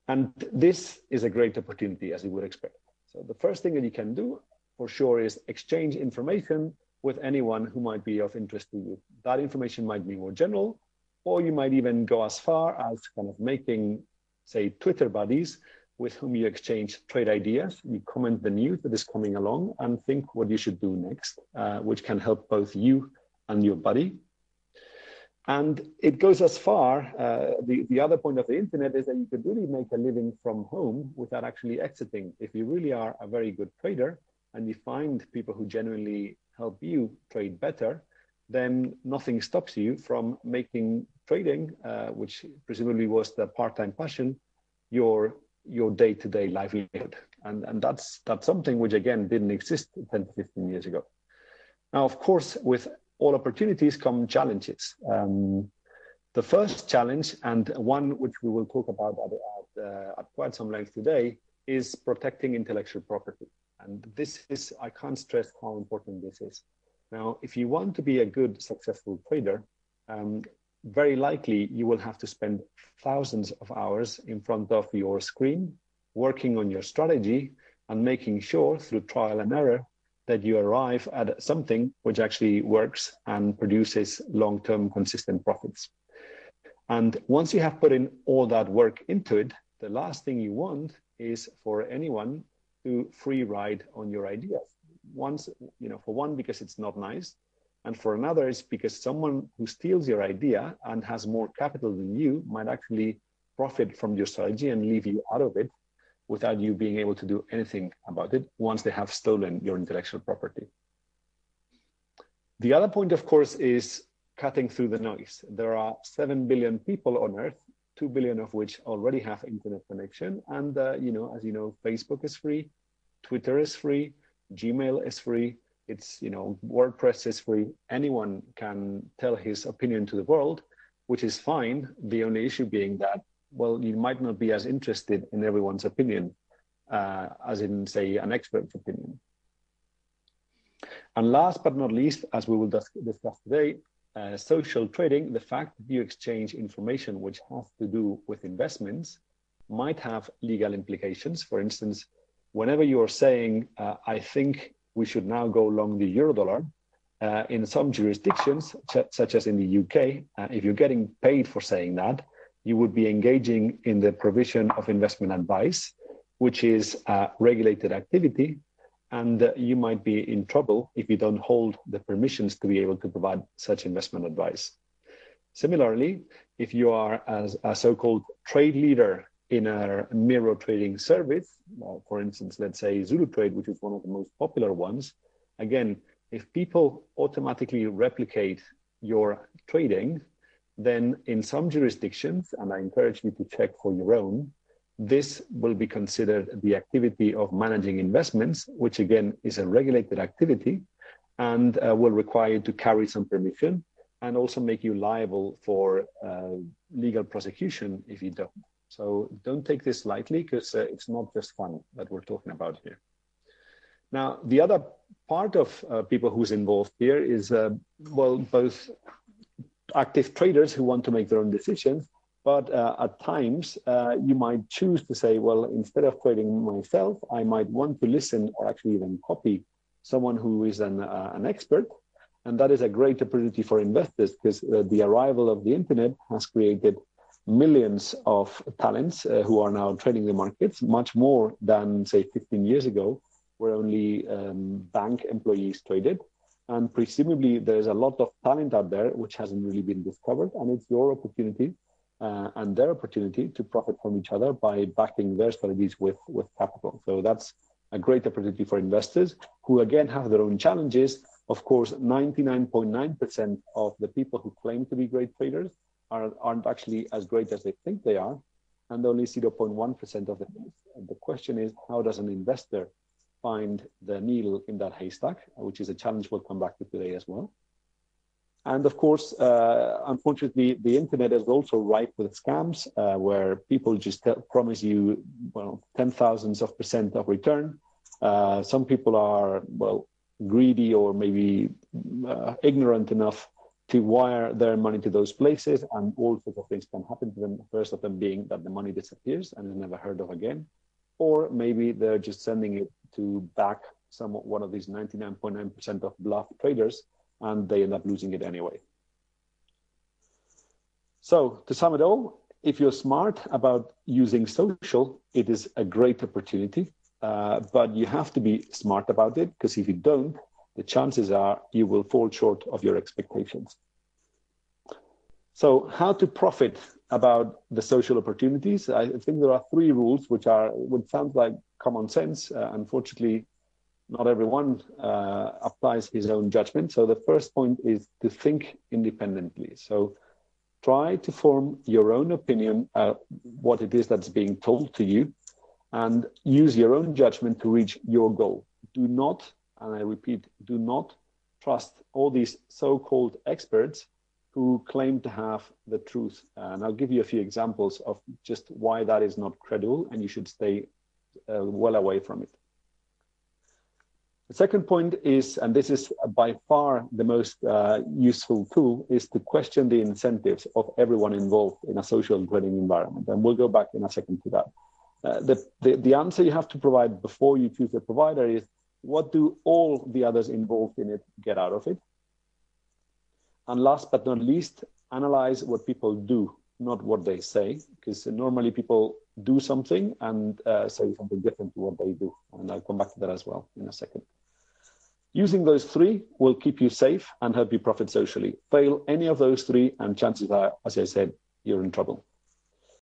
And this is a great opportunity, as you would expect. So the first thing that you can do for sure is exchange information with anyone who might be of interest to you. That information might be more general, or you might even go as far as kind of making, say, Twitter buddies with whom you exchange trade ideas. You comment the news that is coming along and think what you should do next, which can help both you and your buddy. And it goes as far, the other point of the internet is that you could really make a living from home without actually exiting. If you really are a very good trader and you find people who genuinely help you trade better, then nothing stops you from making trading, which presumably was the part-time passion, your day-to-day livelihood. And that's something which, again, didn't exist 10 to 15 years ago. Now, of course, with all opportunities come challenges. The first challenge, and one which we will talk about at quite some length today, is protecting intellectual property. And this is, I can't stress how important this is. Now, if you want to be a good, successful trader, very likely you will have to spend thousands of hours in front of your screen, working on your strategy and making sure through trial and error that you arrive at something which actually works and produces long-term consistent profits. And once you have put in all that work into it, the last thing you want is for anyone to free ride on your ideas. Once, for one, because it's not nice. And for another, it's because someone who steals your idea and has more capital than you might actually profit from your strategy and leave you out of it without you being able to do anything about it once they have stolen your intellectual property. The other point, of course, is cutting through the noise. There are 7 billion people on Earth, 2 billion of which already have internet connection. And, as you know, Facebook is free, Twitter is free, Gmail is free, it's, WordPress is free. Anyone can tell his opinion to the world, which is fine. The only issue being that, well, you might not be as interested in everyone's opinion as in, say, an expert's opinion. And last but not least, as we will discuss today, social trading, the fact that you exchange information which has to do with investments might have legal implications. For instance, whenever you're saying, I think we should now go long the Eurodollar, in some jurisdictions, such as in the UK, if you're getting paid for saying that, you would be engaging in the provision of investment advice, which is a regulated activity, and you might be in trouble if you don't hold the permissions to be able to provide such investment advice. Similarly, if you are as a so-called trade leader in a mirror trading service, for instance, let's say Zulu Trade, which is one of the most popular ones, again, if people automatically replicate your trading, then in some jurisdictions, and I encourage you to check for your own, this will be considered the activity of managing investments, which again is a regulated activity and will require you to carry some permission and also make you liable for legal prosecution if you don't. So don't take this lightly, because it's not just fun that we're talking about here. Now, the other part of people who's involved here is, both active traders who want to make their own decisions, but at times you might choose to say, well, instead of trading myself, I might want to listen or actually even copy someone who is an expert. And that is a great opportunity for investors, because the arrival of the internet has created millions of talents who are now trading the markets, much more than, say, 15 years ago, where only bank employees traded. And presumably there's a lot of talent out there which hasn't really been discovered, and it's your opportunity and their opportunity to profit from each other by backing their strategies with capital. So that's a great opportunity for investors who, again, have their own challenges. Of course, 99.9% of the people who claim to be great traders aren't actually as great as they think they are, and only 0.1% of them. And the question is, how does an investor find the needle in that haystack, which is a challenge we'll come back to today as well. And of course, unfortunately, the internet is also rife with scams where people just promise you, 10,000% of return. Some people are, greedy or maybe ignorant enough to wire their money to those places, and all sorts of things can happen to them. First of them being that the money disappears and is never heard of again, or maybe they're just sending it to back one of these 99.9% of bluff traders, and they end up losing it anyway. So to sum it all, if you're smart about using social, it is a great opportunity, but you have to be smart about it, because if you don't, the chances are you will fall short of your expectations. So how to profit about the social opportunities? I think there are 3 rules, which sound like common sense. Unfortunately, not everyone applies his own judgment. So the first point is to think independently. So try to form your own opinion what it is that's being told to you, and use your own judgment to reach your goal. Do not, and I repeat, do not trust all these so-called experts who claim to have the truth. And I'll give you a few examples of just why that is not credible, and you should stay well away from it. The second point is, and this is by far the most useful tool, is to question the incentives of everyone involved in a social trading environment. And we'll go back in a second to that. The answer you have to provide before you choose a provider is, what do all the others involved in it get out of it? And last but not least, analyze what people do, not what they say, because normally people do something and say something different to what they do. And I'll come back to that as well in a second. Using those 3 will keep you safe and help you profit socially. Fail any of those 3, and chances are, as I said, you're in trouble.